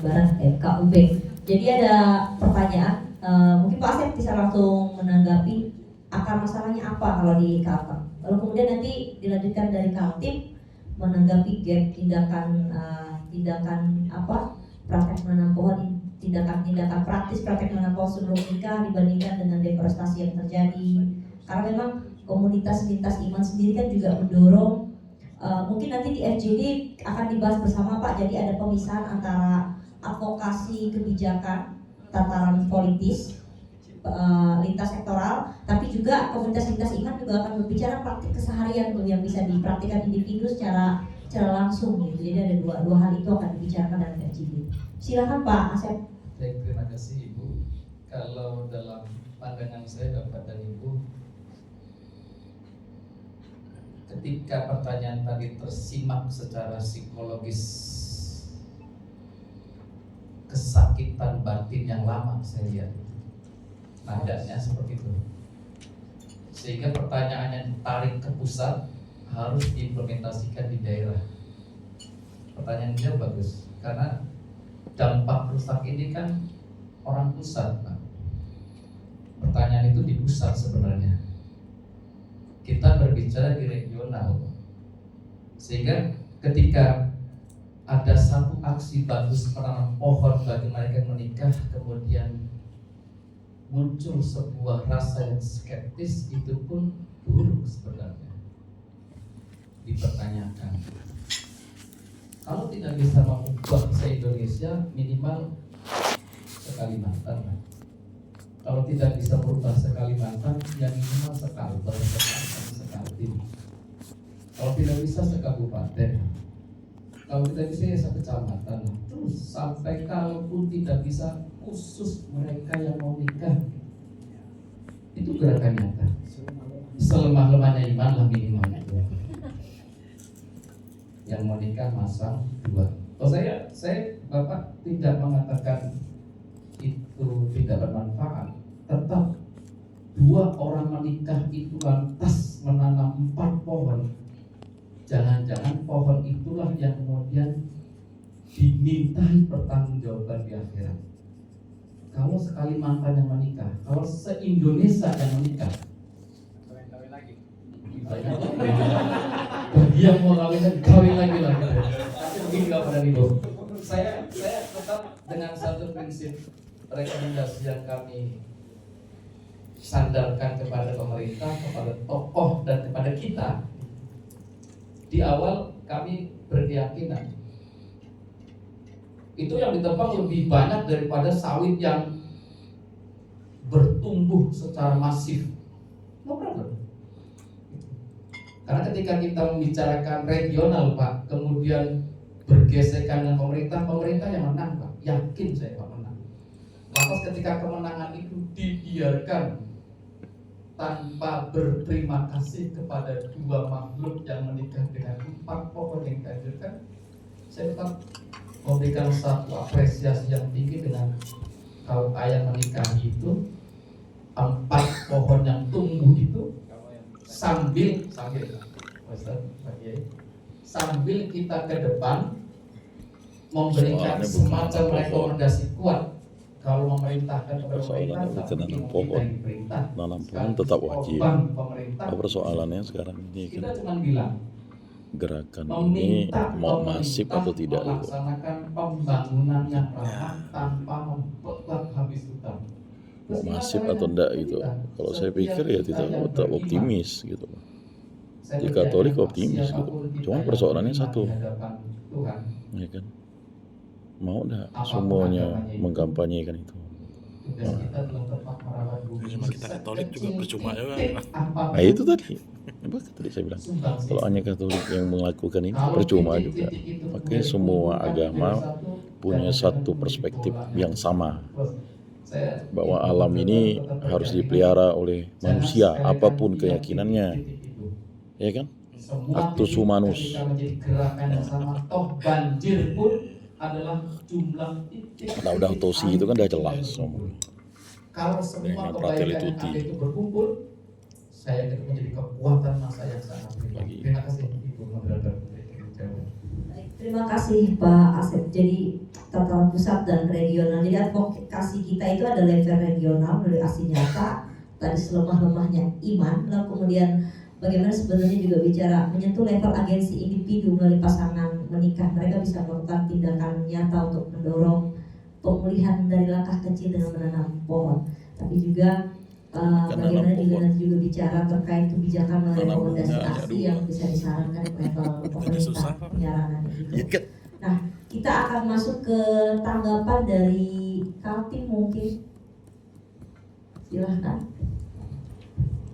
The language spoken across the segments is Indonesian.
Barat KUB. Jadi ada pertanyaan, mungkin Pak Asep bisa langsung menanggapi akar masalahnya apa kalau di Kalteng. Lalu kemudian nanti dilanjutkan dari Kaltim menanggapi gap tindakan praktek menanam pohon, tindakan praktis praktek menanam pohon sebelum nikah dibandingkan dengan deforestasi yang terjadi. Karena memang komunitas lintas iman sendiri kan juga mendorong, mungkin nanti di FGD akan dibahas bersama Pak. Jadi ada pemisahan antara advokasi kebijakan tataran politis lintas sektoral, tapi juga komunitas lintas iman juga akan berbicara praktik keseharian yang bisa dipraktikkan individu secara langsung gitu. Jadi ada dua hal itu akan dibicarakan dalam FGD. Silakan Pak Asep. Baik, terima kasih Ibu. Kalau dalam pandangan saya Bapak dan Ibu, ketika pertanyaan tadi tersimak secara psikologis, kesakitan batin yang lama saya lihat nadanya seperti itu, sehingga pertanyaannya ditarik ke pusat harus diimplementasikan di daerah. Pertanyaan dia bagus karena dampak rusak ini kan orang pusat, Pak. Pertanyaan itu di pusat sebenarnya. Kita berbicara di regional, sehingga ketika ada satu aksi bagus menanam pohon bagi mereka yang menikah, kemudian muncul sebuah rasa yang skeptis, itu pun buruk sebenarnya. Dipertanyakan. Kalau tidak bisa mengubah se-Indonesia, minimal se-Kalimantan. Kalau tidak bisa berubah se-Kalimantan, ya minimal se-Kalteng, se-Kaltim. Kalau tidak bisa se-Kabupaten. Kalau tidak bisa ya se-Kecamatan. Terus sampai kalaupun tidak bisa, khusus mereka yang mau nikah. Itu gerakan nyata. Selemah-lemahnya iman lah minimal. Yang mau nikah masang dua. Oh saya Bapak tidak mengatakan itu tidak bermanfaat. Tetap dua orang menikah itu lantas menanam 4 pohon. Jangan-jangan pohon itulah yang kemudian dimintai pertanggungjawaban di akhirat. Kalau sekali mantan yang menikah, kalau se-Indonesia yang menikah, kawin lagi. Dia mau kawin lagi. Tapi begini Bapak dan Ibu, saya tetap dengan satu prinsip rekomendasi yang kami sandarkan kepada pemerintah, kepada tokoh dan kepada kita. Di awal kami berkeyakinan itu yang ditebang lebih banyak daripada sawit yang bertumbuh secara masif. No problem. Karena ketika kita membicarakan regional Pak, kemudian bergesekan dengan pemerintah yang menang Pak. Yakin saya Pak menang. Lantas ketika kemenangan itu dibiarkan tanpa berterima kasih kepada dua makhluk yang menikah dengan 4 pohon yang dianjurkan, saya tetap memberikan satu apresiasi yang tinggi dengan kalau ayah menikahi itu 4 pohon yang tumbuh itu sambil kita ke depan memberikan semacam rekomendasi kuat. Kalau memerintahkan kepada pemerintah, nanam pohon tetap wajib. Persoalannya sekarang ini kan kita cuma bilang gerakan ini mau masif atau tidak gitu. Melaksanakan pembangunan yang ramah tanpa membuat habis hutan. Mau masif atau enggak gitu. Kalau saya pikir ya tetap optimis gitu. Di Katolik optimis gitu. Cuma persoalannya satu, ya kan? Mau enggak semuanya mengkampanyekan itu? Cuma kita Katolik juga percuma juga. Nah itu tadi. Apa tadi saya bilang? Kalau hanya Katolik yang melakukan ini percuma juga. Makanya semua agama punya satu perspektif yang sama. Bahwa alam ini harus dipelihara oleh manusia, apapun keyakinannya. Ya kan? Actus humanus. Nah, udah autopsi itu kan udah jelas. Kalau semua kebaikan itu berkumpul, saya itu menjadi kekuatan masa yang sangat tinggi. Terima kasih Ibu Moderator. Terima kasih Pak Asep. Jadi tataran pusat dan regional. Jadi advokasi kita itu ada level regional dari aksi nyata, tadi selemah-lemahnya iman, lalu kemudian bagaimana sebenarnya juga bicara menyentuh level agensi individu melalui pasangan menikah. Mereka bisa melakukan tindakan nyata untuk mendorong pemulihan dari langkah kecil dengan menanam pohon. Tapi juga bagaimana juga bicara terkait kebijakan melalui rekomendasi aksi yang bisa disarankan di level pemerintah penyarangan itu. Nah, kita akan masuk ke tanggapan dari Kaltim mungkin. Silahkan.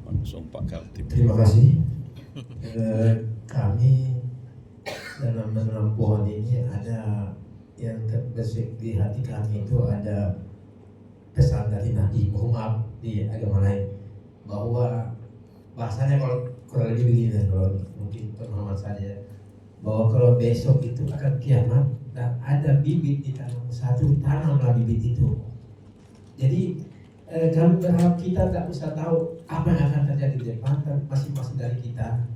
Langsung Pak Kaltim. Terima kasih. Kami dalam menanam pohon ini ada yang terbesit di hati kami, itu ada pesan dari Nabi Muhammad di agama lain, bahwa bahasanya kalau kurang lebih begini, kalau mungkin pemahaman saya, bahwa kalau besok itu akan kiamat dan ada bibit di tanam satu, tanamlah bibit itu. Jadi kami berharap kita tak usah tahu apa yang akan terjadi di depan, masing-masing dari kita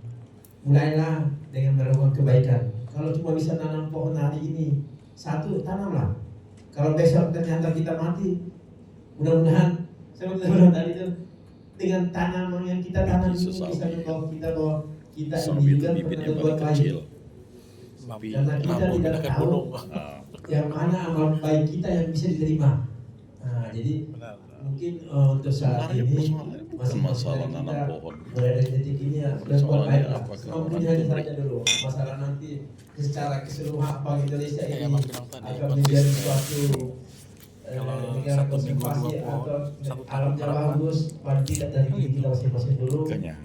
mulailah dengan melakukan kebaikan. Kalau cuma bisa tanam pohon hari ini satu, tanamlah. Kalau besok ternyata kita mati, mudah-mudahan seperti tadi itu, dengan tanaman yang kita tanam ini bisa membawa kita, bahwa kita ini juga berbuat baik. Karena kita tidak tahu yang mana amal baik kita yang bisa diterima. Nah, jadi mungkin untuk saat ini masih masalah nanam pohon. berada di titik ini ya berbuat baik. Mungkin hanya saja Apakah dulu masalah nanti secara keseluruhan apa Indonesia ini akan menjadi suatu negara konservasi atau alamnya bagus, paling tidak dari diri kita masing-masing dulu. makanya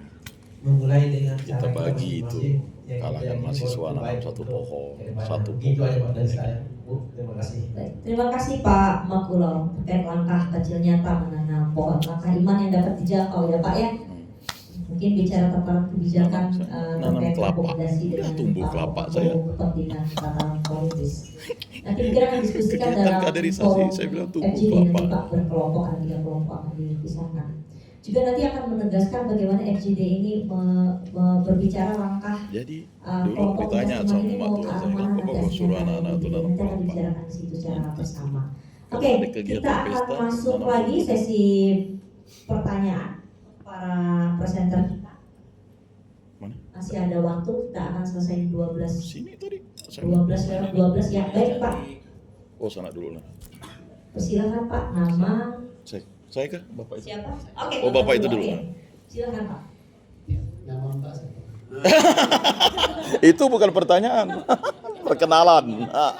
Memulai dengan kita cara bagi itu masing-masing yang kalangan kita mahasiswa buat nanam baik satu untuk pohon, kedepannya. satu Itu aja Pak pohon. dari saya. Bu, terima kasih. Baik, terima kasih Pak Makulo terkait langkah kecil nyata menanam pohon, langkah iman yang dapat dijangkau ya Pak ya. Mungkin bicara tentang kebijakan terkait kelapa. rekomendasi Ya, dengan tumbuh kelapa saya. kepentingan tataran politis. Nanti mungkin akan diskusikan Kegiatan dalam kaderisasi, forum saya bilang tumbuh FGD nanti kelapa. Pak, berkelompok, ada 3 kelompok akan dipisahkan. Juga nanti akan menegaskan bagaimana FGD ini berbicara langkah Jadi dulu kelompok ditanya teman-teman sama ini emak mau tua ke arah saya, mana kenapa nanti kau suruh agendanya anak-anak itu FGD. nanam Nanti akan kelapa? dibicarakan di situ secara bersama. Kalau Oke, ada kegiatan kita akan pesta, masuk nanam lagi pohon. sesi pertanyaan para presenter kita. Mana? Masih ada waktu, kita akan selesai 12 Sini tadi. 12 lewat 12 ya. Baik Pak, Oh, sana dulu lah. silakan Pak, nama Saya kah? Bapak itu. siapa? Oke. Oh, Bapak itu dulu. Oke. Silakan Pak. Nama Mbak siapa? Itu bukan pertanyaan. Perkenalan. Namanya Pak.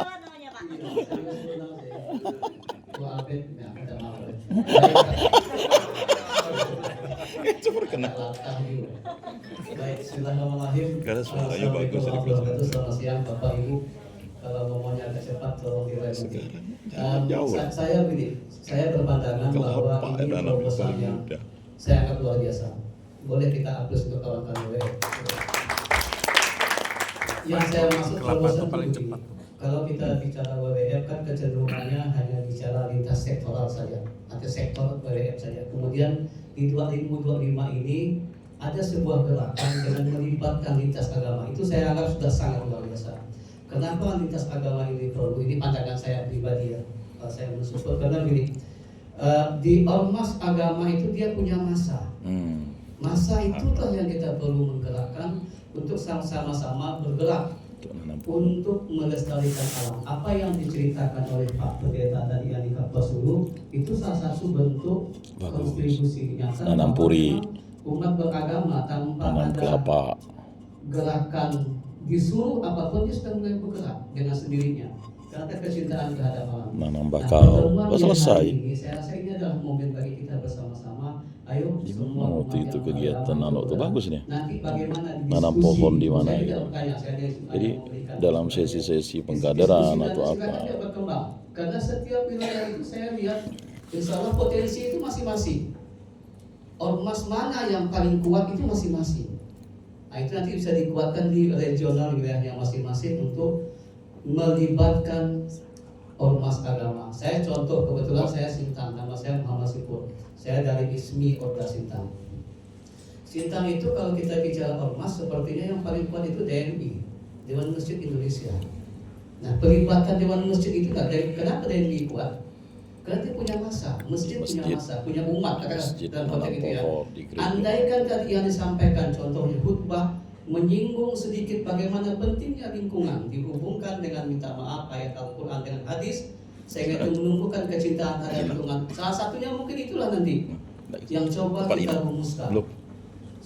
Tua Abed, ya ada maaf. Itu perkenalan. Baik, bismillahirrahmanirrahim. Karena suaranya bagus, Assalamualaikum warahmatullahi wabarakatuh. Selamat siang Bapak Ibu. Kalau ngomongnya agak cepat tolong direvisi. Jauh. Saya begini, saya berpandangan bahwa Kelapa ini dan proposal paling yang muda. saya anggap luar biasa. Boleh kita aplaus untuk kawan-kawan WWF. Yang saya maksud Kelapa itu proposal paling begini. cepat. Kalau kita bicara WWF kan kecenderungannya hanya bicara lintas sektoral saja, atau sektor WWF saja. Kemudian di 2025 ini ada sebuah gerakan dengan melibatkan lintas agama. Itu saya anggap sudah sangat luar biasa. Kenapa lintas agama ini perlu? Ini pandangan saya pribadi ya. Saya mensupport karena begini, di ormas agama itu dia punya masa. Masa itulah yang kita perlu menggerakkan untuk sama-sama bergerak Untuk nanam pohon. untuk melestarikan alam. Apa yang diceritakan oleh Pak Pendeta tadi yang di Kapas dulu itu salah satu bentuk Bagus. kontribusi nyata Nanam puri. umat beragama tanpa Nanam ada kelapa. gerakan disuruh apapun dia sudah mulai bergerak dengan sendirinya karena kecintaan terhadap alam. Nanam Nah, bakal. pertemuan Udah yang selesai. hari ini, saya rasa ini adalah momen bagi kita bersama-sama. Ayo Di semua mana waktu umat itu yang kegiatan beragama anak tuh bergerak. bagus nih. Nanti bagaimana Nanam diskusi. pohon di mana Saya gitu. tidak bertanya, saya hanya Jadi memberikan dalam diskusi. sesi-sesi pengkaderan Diskusi atau dan apa. silakan dia berkembang. Karena setiap wilayah itu saya lihat insya Allah potensi itu masing-masing. Ormas mana yang paling kuat itu masing-masing. Nah itu nanti bisa dikuatkan di regional wilayahnya masing-masing untuk melibatkan ormas agama. Saya contoh, kebetulan saya Sintang, nama saya Muhammad Sipur. Saya dari ISMI Orda Sintang. Sintang itu kalau kita bicara ormas, sepertinya yang paling kuat itu DMI, Dewan Masjid Indonesia. Nah, pelibatan Dewan Masjid itu kenapa dia dibuat? Karena dia punya masa, masjid punya masa, punya umat Masjid dalam konteks itu ya. pokok di gereja. Andaikan tadi yang disampaikan contohnya khutbah menyinggung sedikit bagaimana pentingnya lingkungan dihubungkan dengan minta maaf ayat Al-Quran dengan hadis sehingga itu menumbuhkan kecintaan terhadap lingkungan. Salah satunya mungkin itulah nanti yang coba kita rumuskan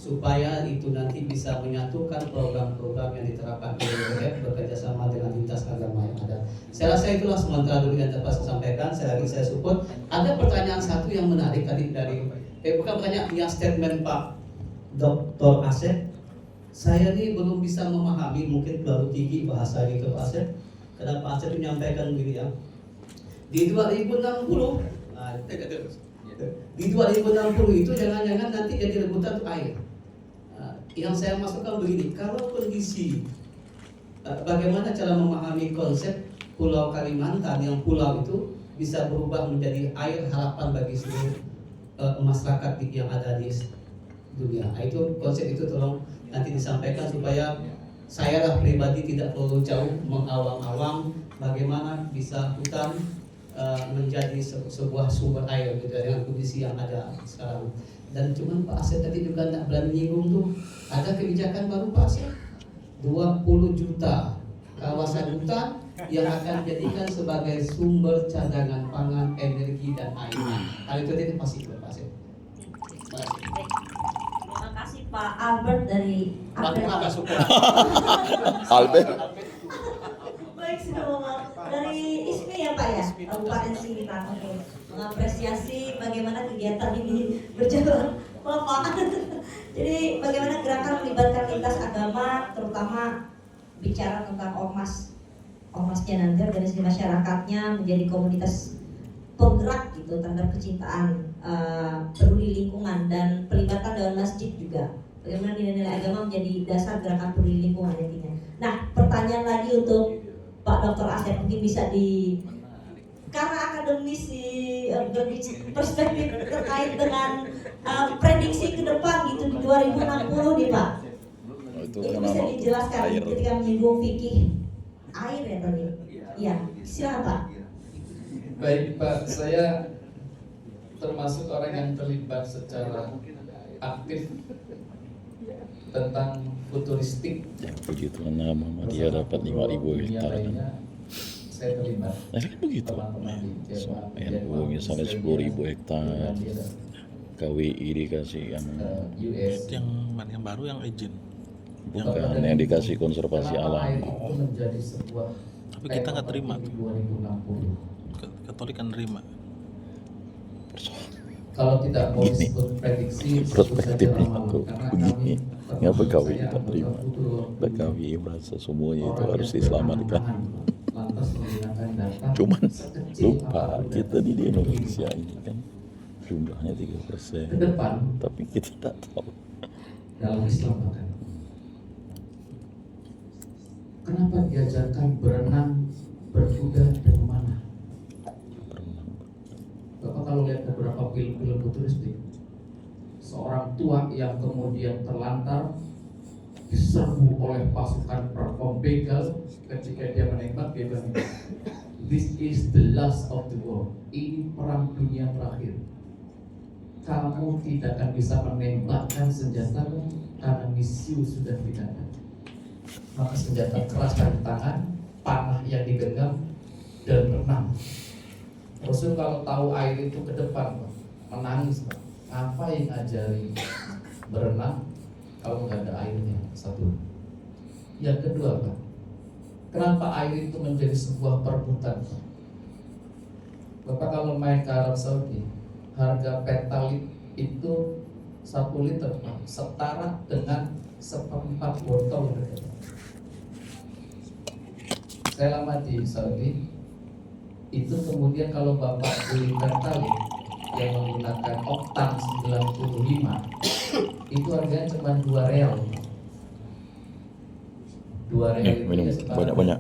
supaya itu nanti bisa menyatukan program-program yang diterapkan di WWF bekerjasama dengan lintas agama yang ada. Saya rasa itulah sementara dulu yang dapat saya sampaikan. Saya support. Ada pertanyaan satu yang menarik tadi dari bukan pertanyaan, yang statement Pak Dr. Asep. Saya ini belum bisa memahami, mungkin baru tinggi bahasa gitu Pak Asep. Karena Pak Asep menyampaikan begini ya. Di 2060, di 2060 itu jangan-jangan nanti jadi rebutan tuh air. Yang saya masukkan begini, kalau kondisi bagaimana cara memahami konsep Pulau Kalimantan yang pulau itu bisa berubah menjadi air harapan bagi seluruh masyarakat yang ada di dunia. Itu konsep itu tolong nanti disampaikan supaya saya lah pribadi tidak terlalu jauh mengawang-awang bagaimana bisa hutan menjadi sebuah sumber air gitu, dengan kondisi yang ada sekarang. Dan cuman Pak Asep tadi juga tidak berani menyinggung tuh, ada kebijakan baru Pak Asep 20 juta kawasan hutan yang akan dijadikan sebagai sumber cadangan pangan, energi dan air. Hal itu tadi pasti Pak Asep. Terima kasih Pak Albert dari Albert. Baik, semua dari ISMI ya Pak ya, Kabupaten Singkang. Oke, mengapresiasi bagaimana kegiatan ini berjalan Bapak. Jadi bagaimana gerakan melibatkan lintas agama, terutama bicara tentang ormasnya nanti, organisasi masyarakatnya menjadi komunitas penggerak gitu terhadap kecintaan, peduli lingkungan dan pelibatan Dewan Masjid juga. Bagaimana nilai-nilai agama menjadi dasar gerakan peduli lingkungan intinya. Nah, pertanyaan lagi untuk Pak Dr. Asep, mungkin bisa karena akademisi perspektif terkait dengan prediksi ke depan gitu di 2060 nih Pak. Itu Itu bisa dijelaskan air. ketika menyinggung fikih air ya tadi. Iya, silakan Pak. Baik Pak, saya termasuk orang yang terlibat secara aktif tentang futuristik. Ya begitu nama dia dapat 5.000 hektar. Saya terlibat. Nah kan begitu. So, NU misalnya 10.000 hektar. KWI dikasih yang US. Yang mana yang baru yang izin. bukan yang dikasih konservasi Kenapa air alam. itu menjadi sebuah Tapi kita nggak terima. tema di 2060. Katolik kan nerima. Kalau tidak mau Ini disebut prediksi, perspektifnya aku begini. Ngapa KWI kita tak terima? KWI merasa semuanya itu harus diselamatkan. Cuman lupa kita di Indonesia ini kan jumlahnya 3%. Ke depan Tapi kita tak tahu. dalam Islam bahkan, kenapa diajarkan berenang, berkuda dan memanah? Bapak kalau lihat beberapa film-film futuristik, seorang tua yang kemudian terlantar diserbu oleh pasukan perang begal, ketika dia menembak dia bilang, "This is the last of the war." Ini perang dunia terakhir. Kamu tidak akan bisa menembakkan senjatamu karena misiu sudah tidak ada. Maka senjata keras dari tangan, panah yang digenggam, dan renang. Rasul kalau tahu air itu ke depan, Pak, menangis, Pak. Apa yang ngajari berenang kalau nggak ada airnya? Satu. Yang kedua, Pak, kenapa air itu menjadi sebuah perebutan, Pak? Bapak kalau main ke Arab Saudi, harga pertalit itu 1 liter, Pak, setara dengan 1/4 botol. Saya lama di Saudi, itu kemudian kalau Bapak beli pertalit yang menggunakan oktan 95, itu harganya cuma 2 real. 2 real itu minum setara banyak-banyak.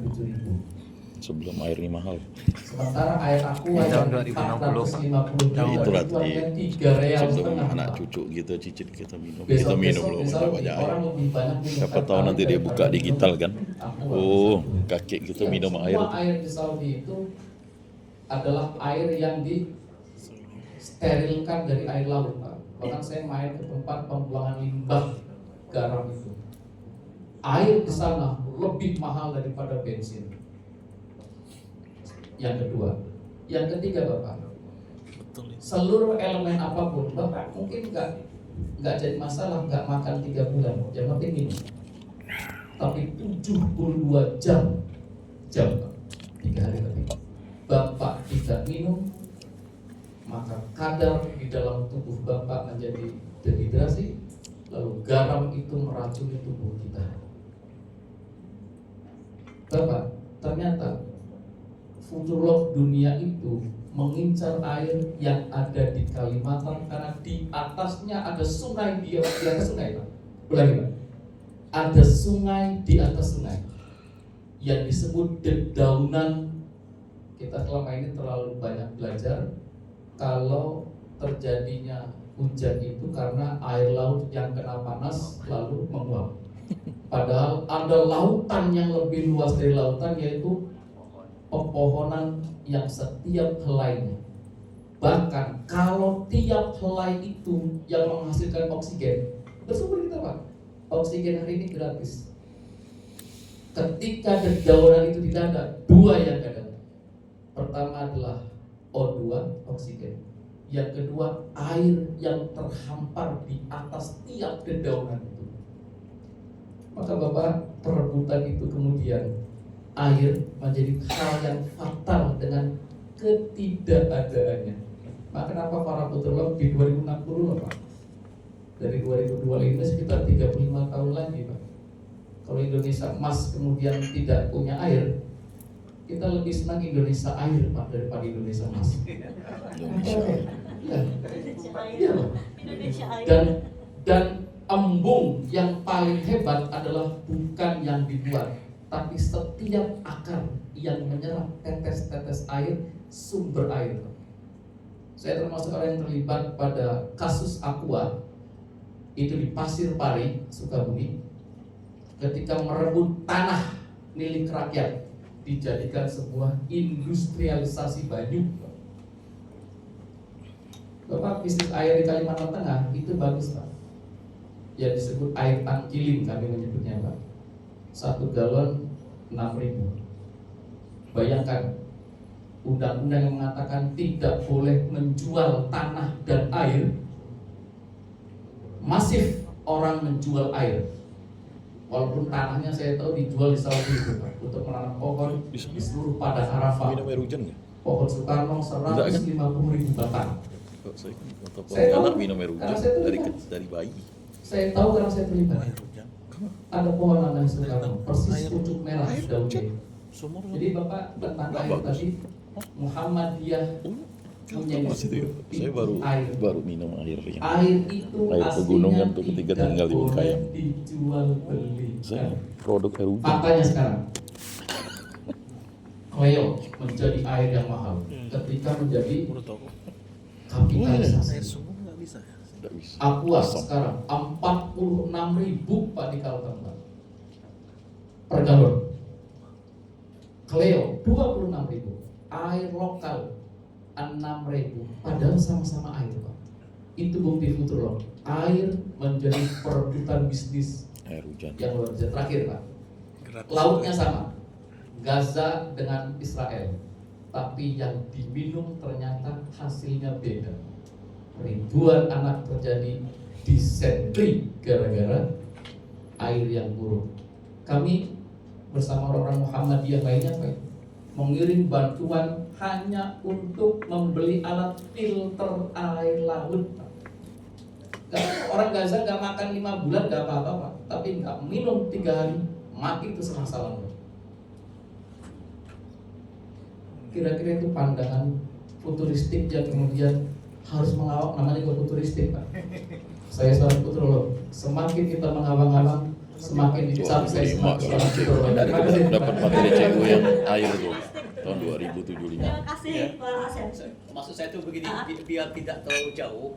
7.000. sebelum air ini mahal. Sementara air aqua Tahun yang 2060. 450 Ya, itulah itu tadi. hanya 3 real Sebelum setengah. anak cucu kita cicit kita minum Besok-besok belum misalnya banyak air. orang lebih banyak minum Siapa air tahu nanti dia daripada buka minum digital kan. aqua. Oh, kakek kita Ya, minum semua air. air di Saudi itu adalah air yang disterilkan dari air laut, Pak. Bahkan saya main ke tempat pembuangan limbah garam itu. Air di sana lebih mahal daripada bensin. Yang kedua, yang ketiga Bapak, Betul. seluruh elemen apapun Bapak mungkin nggak jadi masalah nggak makan 3 bulan, yang penting minum. Tapi 72 jam Pak, 3 hari lebih Bapak tidak minum, maka kadar di dalam tubuh Bapak menjadi dehidrasi, lalu garam itu meracuni tubuh kita. Bapak, ternyata futurolog dunia itu mengincar air yang ada di Kalimantan karena di atasnya ada sungai di atas sungai, Pak. Ulangi, Pak. Ada sungai di atas sungai yang disebut dedaunan. Kita selama ini terlalu banyak belajar kalau terjadinya hujan itu karena air laut yang kena panas lalu menguap. Padahal ada lautan yang lebih luas dari lautan, yaitu pepohonan yang setiap helainya. Bahkan kalau tiap helai itu yang menghasilkan oksigen, bersumber kita Pak, oksigen hari ini gratis. Ketika dedaunan itu tidak ada, 2 yang ada. Pertama adalah O2, oksigen. Yang kedua, air yang terhampar di atas tiap dedaunan itu. Maka Bapak, perebutan itu kemudian air menjadi hal yang fatal dengan ketidakadaannya. Maka kenapa para futurolog di 2060 Pak? Dari 2025 sekitar 35 tahun lagi Pak. Kalau Indonesia emas kemudian tidak punya air, kita lebih senang Indonesia air Pak daripada Indonesia emas. Indonesia. Ya. Ya, Pak. Dan embung yang paling hebat adalah bukan yang dibuat, tapi setiap akar yang menyerap tetes-tetes air, sumber air. Saya termasuk orang yang terlibat pada kasus Aqua itu di Pasir Pari, Sukabumi, ketika merebut tanah milik rakyat dijadikan sebuah industrialisasi banyu. Bapak, bisnis air di Kalimantan Tengah itu bagus Pak, yang disebut air tangkiling kami menyebutnya Pak. 1 galon 6.000. Bayangkan, undang-undang yang mengatakan tidak boleh menjual tanah dan air, masif orang menjual air. Walaupun tanahnya saya tahu dijual di Saudi itu Pak, untuk menanam pohon di seluruh padang Arafah. Minum air hujan nggak? Pohon Soekarno 150.000 batang. Kok saya kan kata Saya tahu, anak minum air karena hujan saya tahu, dari Pak. dari bayi. Saya tahu karena saya terlibat. Air hujan. Ada pohon namanya Soekarno, persis Air- pucuk merah air daunnya. hujan. Sumur Jadi Bapak tentang Nggak air bagus. tadi, Muhammadiyah punya Mas itu ya. Saya baru minum air yang Air itu air aslinya pegunungan tuh ketika tidak tinggal di boleh Bengkayang. dijual beli. Saya produk air hujan. Faktanya sekarang, Cleo menjadi air yang mahal ketika menjadi Menurut aku kapitalisasi. air sumur nggak bisa ya. Tidak bisa. Aqua Asam. sekarang 46.000 Pak di Kalimantan per galon. Cleo 26.000. Air lokal 6.000. Padahal sama-sama air Pak. Itu bukti futurolog. Air menjadi perebutan bisnis Air hujan. yang luar biasa. Terakhir Pak, Gratis. lautnya sama, Gaza dengan Israel, tapi yang diminum ternyata hasilnya beda. Ribuan anak terjadi disentri gara-gara air yang buruk. Kami bersama orang-orang Muhammadiyah lainnya Pak, mengirim bantuan hanya untuk membeli alat filter air laut Pak. Karena orang Gaza gak makan 5 bulan gak apa-apa Pak, tapi gak minum 3 hari mati itu masalah. Kira-kira itu pandangan futuristik yang kemudian harus mengawak, namanya juga futuristik Pak. Saya seorang futurolog, semakin kita mengawang-awang semakin dicap saya sebagai seorang futurolog. Dapat materi CU yang air tuh. tahun 2075. Terima kasih Pak Asep. Maksud saya itu begini, biar tidak terlalu jauh,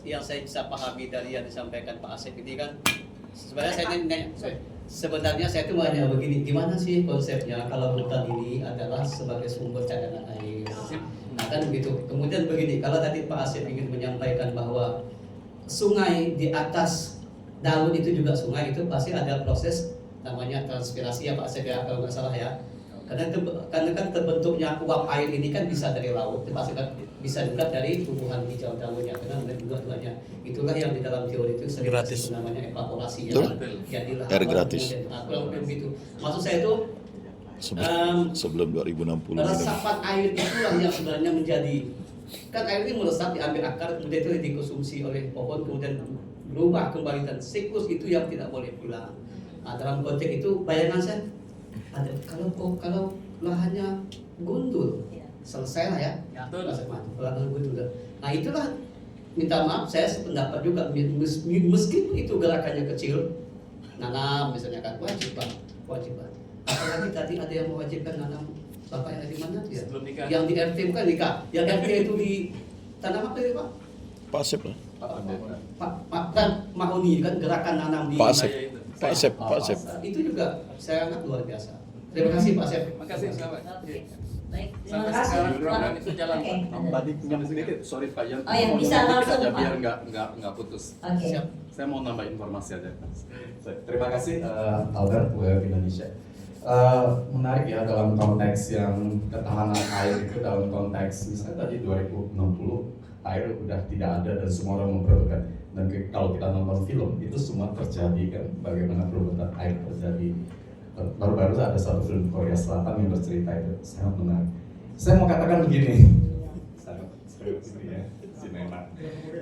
yang saya bisa pahami dari yang disampaikan Pak Asep ini kan, sebenarnya saya itu mau nanya begini, gimana sih konsepnya kalau hutan ini adalah sebagai sumber cadangan air? Nah kan begitu. Kemudian begini, kalau tadi Pak Asep ingin menyampaikan bahwa sungai di atas daun itu juga sungai, itu pasti ada proses namanya transpirasi ya Pak Asep ya, kalau nggak salah ya. Karena kan terbentuknya uap air ini kan bisa dari laut, pasti kan bisa juga dari tumbuhan hijau daunnya, karena dua-duanya. Itulah yang di dalam teori itu sering Gratis. namanya evaporasi ya. Betul. Jadilah Air awan, gratis. kemudian kurang lebih begitu. Maksud saya itu Sebelum 2060. resapan air itulah yang sebenarnya menjadi, kan air ini meresap diambil akar, kemudian itu dikonsumsi oleh pohon, kemudian berubah kembali, dan siklus itu yang tidak boleh hilang. Nah, dalam konteks itu bayangan saya ada kalau lahannya gundul, selesai lah ya. Lahan gundul. Nah itulah, minta maaf saya sependapat juga, meskipun itu gerakannya kecil, nanam misalnya kan wajib Pak. Apalagi tadi ada yang mewajibkan nanam, Bapak yang di mana ya? Sebelum nikah. Yang di RT bukan nikah, yang RT itu di tanam apa ya Pak? Pak Asep lah. Pak dan Mahoni kan gerakan nanam di Pak Asep. Pak Asep. Itu juga saya anggap luar biasa. Terima kasih Pak Asep. Terima kasih, selamat. Oke. Baik, terima Sampai kasih. sekarang program itu jalan, Oke. Pak. Tadi nyambung sedikit, sorry Pak Yan. Oh ya, Mau bisa nyambung langsung, sedikit aja Pak. biar nggak putus. Oke. Saya mau nambah informasi aja. Terima kasih Albert WWF Indonesia. Menarik ya dalam konteks yang ketahanan air itu, dalam konteks misalnya tadi 2060 air udah tidak ada dan semua orang memperebutkan. Dan kalau kita nonton film itu semua terjadi kan, bagaimana perebutan air terjadi. Baru-baru ada satu film Korea Selatan yang bercerita itu sangat menarik. Saya mau katakan begini, sangat ya, sinema,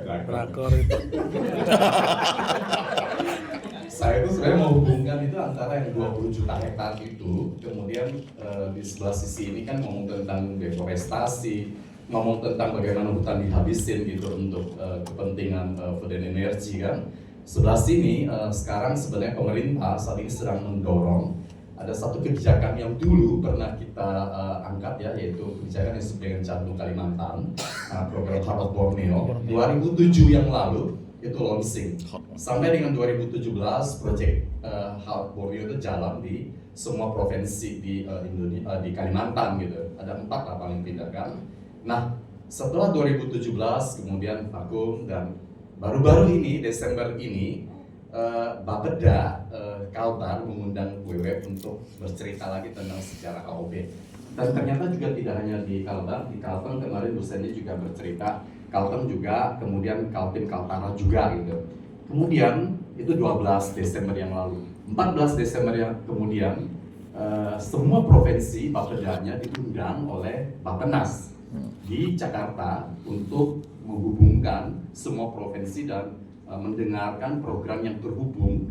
Rakor itu. Saya itu sebenarnya mau hubungkan itu antara yang 20 juta hektar itu, kemudian di sebelah sisi ini kan ngomong tentang deforestasi, ngomong tentang bagaimana hutan dihabisin gitu untuk kepentingan food and energy kan. Sebelah sini sekarang sebenarnya pemerintah saat ini sedang mendorong ada satu kebijakan yang dulu pernah kita angkat ya, yaitu kebijakan yang disebut dengan Jantung Kalimantan, program Heart of Borneo. 2007 yang lalu itu launching. Sampai dengan 2017 proyek Heart Borneo itu jalan di semua provinsi di Indonesia, di Kalimantan gitu. Ada 4 lah paling tidak kan. Nah, setelah 2017 kemudian vakum, dan baru-baru ini Desember ini Bapeda Kalbar mengundang WWF untuk bercerita lagi tentang sejarah HOB. Dan ternyata juga tidak hanya di Kalbar, di Kalteng kemarin dosennya juga bercerita, Kalteng juga, kemudian Kaltim Kaltara juga gitu. Kemudian itu 12 Desember yang lalu. 14 Desember yang kemudian semua provinsi Bapedanya diundang oleh Bappenas di Jakarta untuk menghubungkan semua provinsi dan mendengarkan program yang terhubung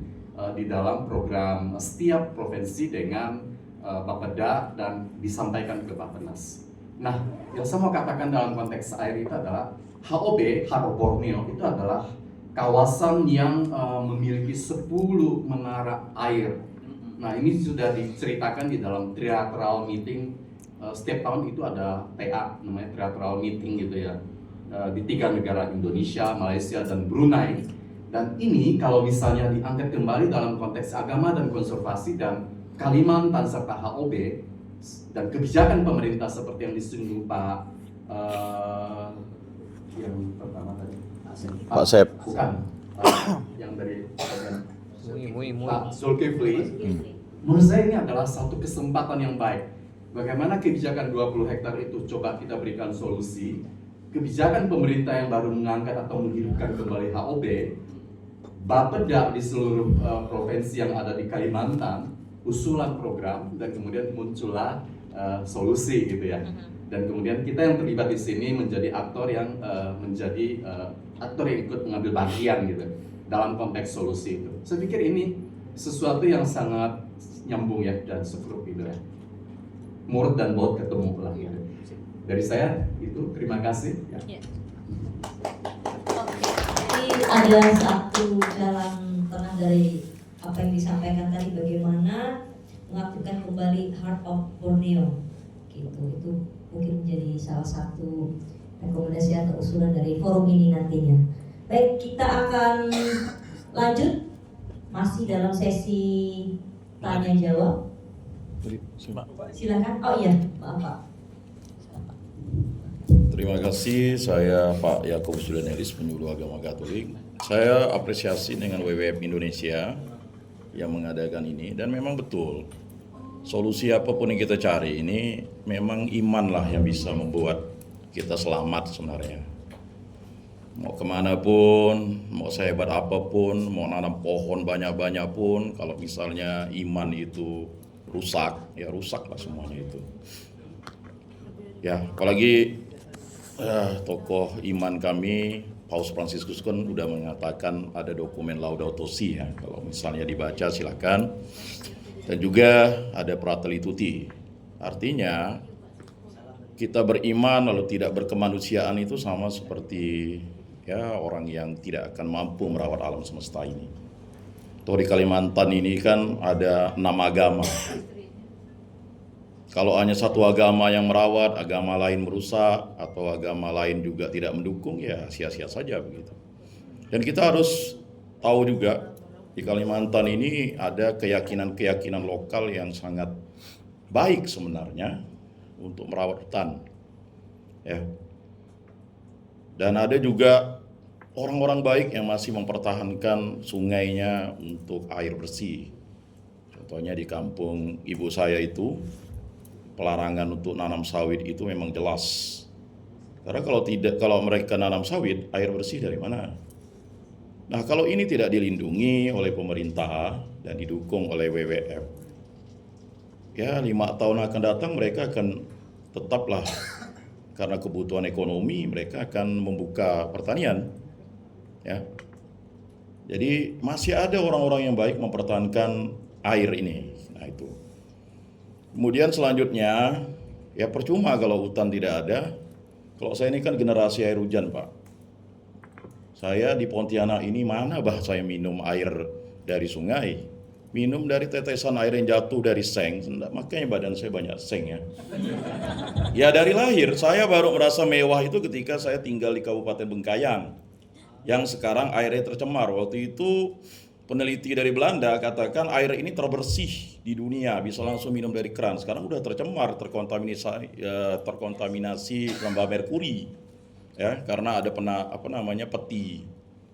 di dalam program setiap provinsi dengan Bapeda dan disampaikan ke Bappenas. Nah, yang saya mau katakan dalam konteks air itu adalah HOB, Heart of Borneo itu adalah kawasan yang memiliki 10 menara air. Nah, ini sudah diceritakan di dalam trilateral meeting. Setiap tahun itu ada TA, namanya trilateral meeting gitu ya, di 3 negara, Indonesia, Malaysia, dan Brunei. Dan ini kalau misalnya diangkat kembali dalam konteks agama dan konservasi dan Kalimantan serta HOB dan kebijakan pemerintah seperti yang disinggung Pak yang pertama tadi Pak Sep. bukan yang dari Pak Zulkifli. Menurut saya ini adalah satu kesempatan yang baik. Bagaimana kebijakan 20 hektar itu coba kita berikan solusi. Kebijakan pemerintah yang baru mengangkat atau menghidupkan kembali HOB, Bapeda di seluruh provinsi yang ada di Kalimantan, usulan program, dan kemudian muncullah solusi gitu ya. Dan kemudian kita yang terlibat di sini menjadi aktor yang aktor yang ikut mengambil bagian gitu dalam konteks solusi itu. Saya pikir ini sesuatu yang sangat nyambung ya dan sekrup gitu ya. Murid dan baut ketemu lah gitu. Dari saya itu terima kasih ya. Jadi ada satu jalan tengah dari apa yang disampaikan tadi, bagaimana mengaktifkan kembali Heart of Borneo. gitu. Itu mungkin menjadi salah satu rekomendasi atau usulan dari forum ini nantinya. Baik, kita akan lanjut masih dalam sesi tanya jawab. Silakan. Oh iya, maaf Pak. Terima kasih, saya Pak Yakobus Julianelis, penyuluh agama Katolik. Saya apresiasi dengan WWF Indonesia yang mengadakan ini, dan memang betul solusi apapun yang kita cari ini memang imanlah yang bisa membuat kita selamat sebenarnya. Mau kemana pun, mau sehebat apapun, mau nanam pohon banyak-banyak pun, kalau misalnya iman itu rusak, ya rusaklah semuanya itu. Ya, apalagi tokoh iman kami, Paus Fransiskus kan udah mengatakan ada dokumen Laudato Si ya, kalau misalnya dibaca silakan. Dan juga ada Fratelli Tutti. Artinya kita beriman lalu tidak berkemanusiaan itu sama seperti ya orang yang tidak akan mampu merawat alam semesta ini. Toh di Kalimantan ini kan ada 6 agama. Kalau hanya satu agama yang merawat, agama lain merusak, atau agama lain juga tidak mendukung, ya sia-sia saja begitu. Dan kita harus tahu juga di Kalimantan ini ada keyakinan-keyakinan lokal yang sangat baik sebenarnya untuk merawat hutan, ya. Dan ada juga orang-orang baik yang masih mempertahankan sungainya untuk air bersih. Contohnya di kampung ibu saya itu, pelarangan untuk nanam sawit itu memang jelas. Karena kalau mereka nanam sawit, air bersih dari mana? Nah, kalau ini tidak dilindungi oleh pemerintah dan didukung oleh WWF, ya 5 tahun akan datang mereka akan tetaplah karena kebutuhan ekonomi mereka akan membuka pertanian, ya. Jadi masih ada orang-orang yang baik mempertahankan air ini. Nah itu. Kemudian selanjutnya, ya percuma kalau hutan tidak ada. Kalau saya ini kan generasi air hujan, Pak. Saya di Pontianak ini mana saya minum air dari sungai, minum dari tetesan air yang jatuh dari seng, makanya badan saya banyak seng ya. Ya dari lahir saya baru merasa mewah itu ketika saya tinggal di Kabupaten Bengkayang, yang sekarang airnya tercemar. Waktu itu peneliti dari Belanda katakan air ini terbersih di dunia, bisa langsung minum dari keran. Sekarang udah tercemar, terkontaminasi limbah merkuri. Ya, karena ada peti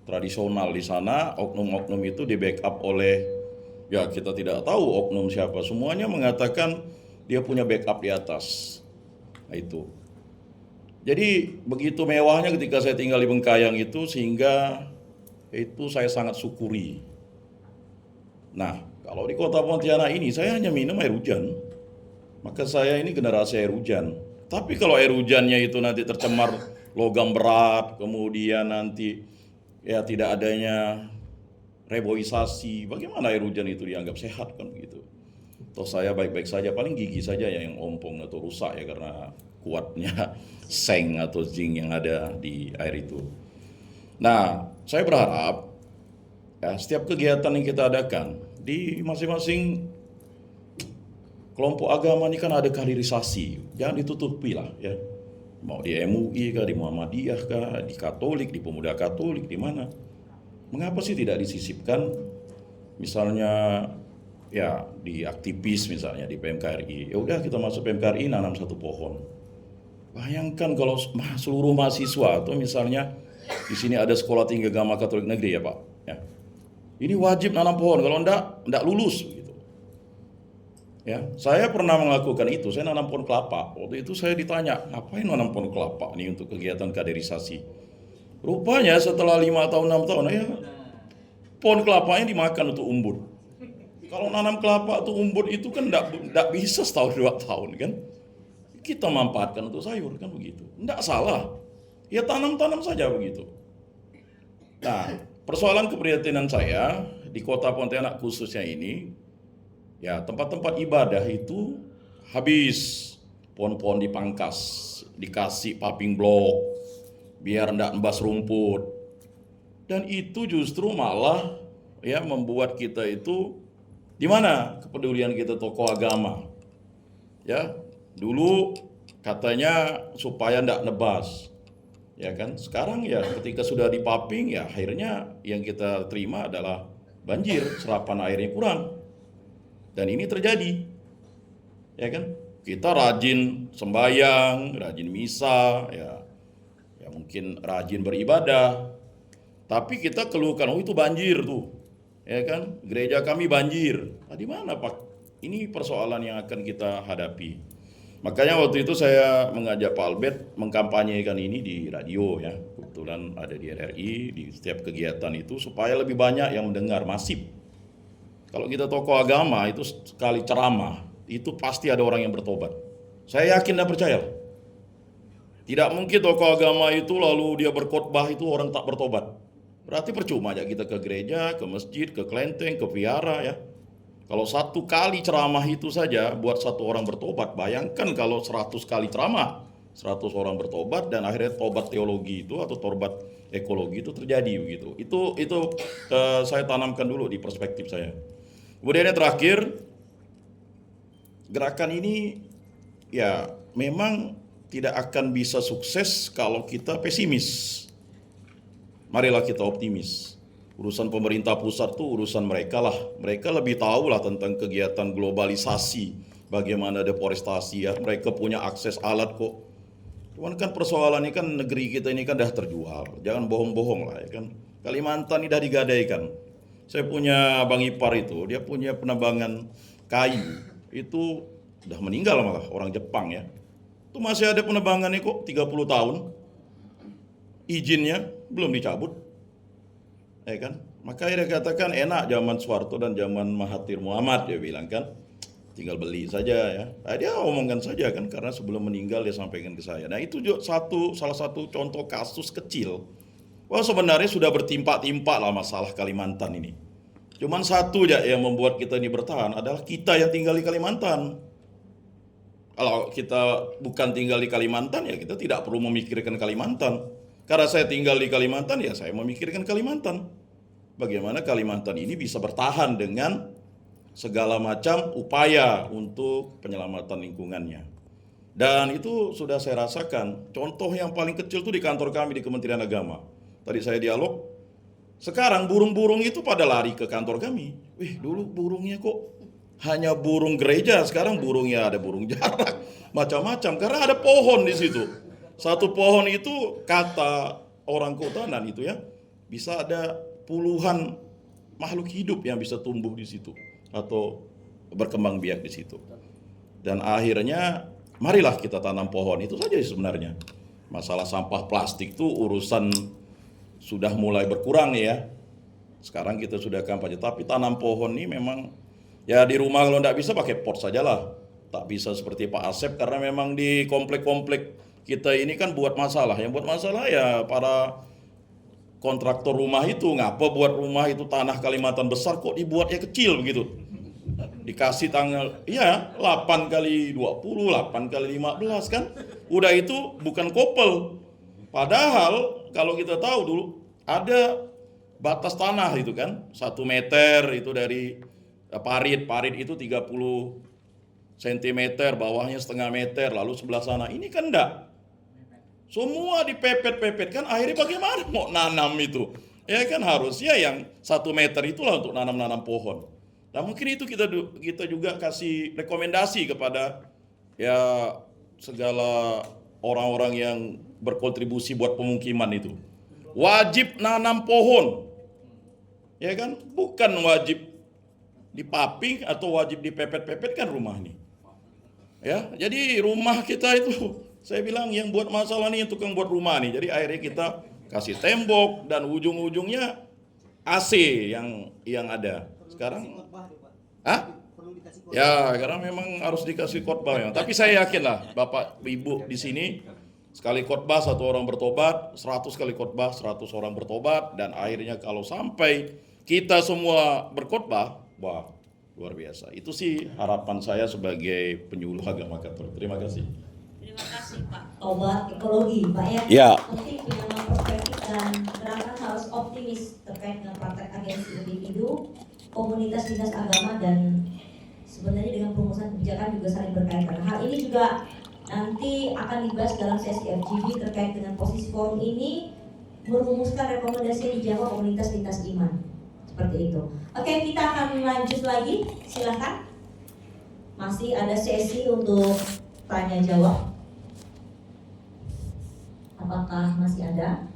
tradisional di sana, oknum-oknum itu di backup oleh, ya kita tidak tahu oknum siapa, semuanya mengatakan dia punya backup di atas. Nah itu. Jadi begitu mewahnya ketika saya tinggal di Bengkayang itu, sehingga itu saya sangat syukuri. Nah, kalau di kota Pontianak ini saya hanya minum air hujan, maka saya ini generasi air hujan. Tapi kalau air hujannya itu nanti tercemar logam berat, kemudian nanti ya tidak adanya reboisasi, bagaimana air hujan itu dianggap sehat kan begitu? Toh saya baik-baik saja, paling gigi saja yang ompong atau rusak ya karena kuatnya seng atau zinc yang ada di air itu. Nah, saya berharap ya setiap kegiatan yang kita adakan di masing-masing kelompok agama ini kan ada kaderisasi, jangan ditutupi lah ya. Mau di MUI kah, di Muhammadiyah kah, di Katolik, di Pemuda Katolik, di mana? Mengapa sih tidak disisipkan misalnya ya di aktivis misalnya di PMKRI. Ya udah kita masuk PMKRI nanam 1 pohon. Bayangkan kalau seluruh mahasiswa atau misalnya di sini ada sekolah tinggi agama Katolik negeri ya Pak. Ya. Ini wajib nanam pohon, kalau enggak lulus gitu. Ya, saya pernah melakukan itu, saya nanam pohon kelapa. Waktu itu saya ditanya, ngapain nanam pohon kelapa ini untuk kegiatan kaderisasi. Rupanya setelah 5 tahun, 6 tahun, ya pohon kelapanya dimakan untuk umbut. Kalau nanam kelapa untuk umbut itu kan enggak bisa setahun 2 tahun kan. Kita manfaatkan untuk sayur kan begitu. Enggak salah, ya tanam-tanam saja begitu. Nah, persoalan keprihatinan saya di kota Pontianak khususnya ini, ya tempat-tempat ibadah itu habis, pohon-pohon dipangkas, dikasih paving block biar enggak embas rumput. Dan itu justru malah ya membuat kita itu di mana kepedulian kita tokoh agama. Ya, Dulu katanya supaya ndak nebas, ya kan? Sekarang ya ketika sudah dipaping ya akhirnya yang kita terima adalah banjir, serapan airnya kurang. Dan ini terjadi, ya kan? Kita rajin sembahyang, rajin misa, ya mungkin rajin beribadah, tapi kita keluhkan, oh itu banjir tuh, ya kan? Gereja kami banjir. Nah, di mana Pak? Ini persoalan yang akan kita hadapi. Makanya waktu itu saya mengajak Pak Albert mengkampanyekan ini di radio ya. Kebetulan ada di RRI, di setiap kegiatan itu supaya lebih banyak yang mendengar, masif. Kalau kita tokoh agama itu sekali ceramah, itu pasti ada orang yang bertobat. Saya yakin dan percaya. Tidak mungkin tokoh agama itu lalu dia berkhotbah itu orang tak bertobat. Berarti percuma aja kita ke gereja, ke masjid, ke kelenteng, ke vihara ya. Kalau satu kali ceramah itu saja buat satu orang bertobat, bayangkan kalau 100 kali ceramah, 100 orang bertobat dan akhirnya tobat teologi itu atau tobat ekologi itu terjadi begitu. Itu saya tanamkan dulu di perspektif saya. Kemudian yang terakhir, gerakan ini ya memang tidak akan bisa sukses kalau kita pesimis. Marilah kita optimis. Urusan pemerintah pusat tuh urusan mereka lah. Mereka lebih tahu lah tentang kegiatan globalisasi, bagaimana deforestasi ya. Mereka punya akses alat kok. Cuman kan persoalannya kan negeri kita ini kan dah terjual. Jangan bohong-bohong lah ya kan. Kalimantan ini dah digadaikan. Saya punya Bang Ipar itu, dia punya penambangan kayu. Itu udah meninggal malah, orang Jepang ya. Itu masih ada penebangannya kok 30 tahun. Izinnya belum dicabut. Ya kan? Makanya dia katakan enak zaman Soeharto dan zaman Mahathir Muhammad, dia bilang kan. Tinggal beli saja ya. Nah, dia omongkan saja kan karena sebelum meninggal dia sampaikan ke saya. Nah, itu juga salah satu contoh kasus kecil. Wah, sebenarnya sudah bertimpa-timpa lah masalah Kalimantan ini. Cuman satu ya yang membuat kita ini bertahan adalah kita yang tinggal di Kalimantan. Kalau kita bukan tinggal di Kalimantan ya kita tidak perlu memikirkan Kalimantan. Karena saya tinggal di Kalimantan ya saya memikirkan Kalimantan. Bagaimana Kalimantan ini bisa bertahan dengan segala macam upaya untuk penyelamatan lingkungannya. Dan itu sudah saya rasakan. Contoh yang paling kecil itu di kantor kami di Kementerian Agama. Tadi saya dialog, sekarang burung-burung itu pada lari ke kantor kami. Wih, dulu burungnya kok hanya burung gereja, sekarang burungnya ada burung jarak, macam-macam. Karena ada pohon di situ. Satu pohon itu kata orang kehutanan itu ya, bisa ada puluhan makhluk hidup yang bisa tumbuh di situ atau berkembang biak di situ. Dan akhirnya marilah kita tanam pohon, itu saja sebenarnya. Masalah sampah plastik itu urusan sudah mulai berkurang ya. Sekarang kita sudah kampanye, tapi tanam pohon ini memang ya di rumah kalau tidak bisa pakai pot sajalah. Tak bisa seperti Pak Asep karena memang di komplek-komplek kita ini kan buat masalah. Yang buat masalah ya para kontraktor rumah itu. Ngapa buat rumah itu tanah Kalimantan besar kok dibuatnya kecil begitu. Dikasih tanggal ya 8 kali 20, 8 kali 15 kan. Udah itu bukan kopel. Padahal kalau kita tahu dulu ada batas tanah itu kan 1 meter itu dari parit itu 30 cm, bawahnya setengah meter, lalu sebelah sana. Ini kan enggak. Semua dipepet-pepet kan akhirnya bagaimana mau nanam itu? Ya kan harusnya yang 1 meter itulah untuk nanam-nanam pohon. Nah mungkin itu kita juga kasih rekomendasi kepada ya segala orang-orang yang berkontribusi buat pemukiman itu. Wajib nanam pohon. Ya kan? Bukan wajib dipaping atau wajib dipepet-pepet kan rumah ini. Ya, jadi rumah kita itu saya bilang yang buat masalah nih tukang buat rumah nih. Jadi akhirnya kita kasih tembok dan ujung-ujungnya AC yang ada. Sekarang ya, karena memang harus dikasih khotbah ya. Tapi saya yakin lah Bapak Ibu di sini sekali khotbah 1 orang bertobat, 100 kali khotbah 100 orang bertobat, dan akhirnya kalau sampai kita semua berkhotbah, wah luar biasa. Itu sih harapan saya sebagai penyuluh agama Katolik. Terima kasih. Terima kasih Pak. Tobat ekologi Pak ya. Ya. Penting punya perspektif dan gerakan harus optimis terkait dengan praktek agensi individu, komunitas lintas agama dan sebenarnya dengan perumusan kebijakan juga saling berkaitan. Hal ini juga nanti akan dibahas dalam sesi FGD terkait dengan posisi forum ini merumuskan rekomendasi yang dijangkau komunitas lintas iman. Seperti itu. Oke, kita akan lanjut lagi. Silakan. Masih ada sesi untuk tanya jawab. Apakah masih ada?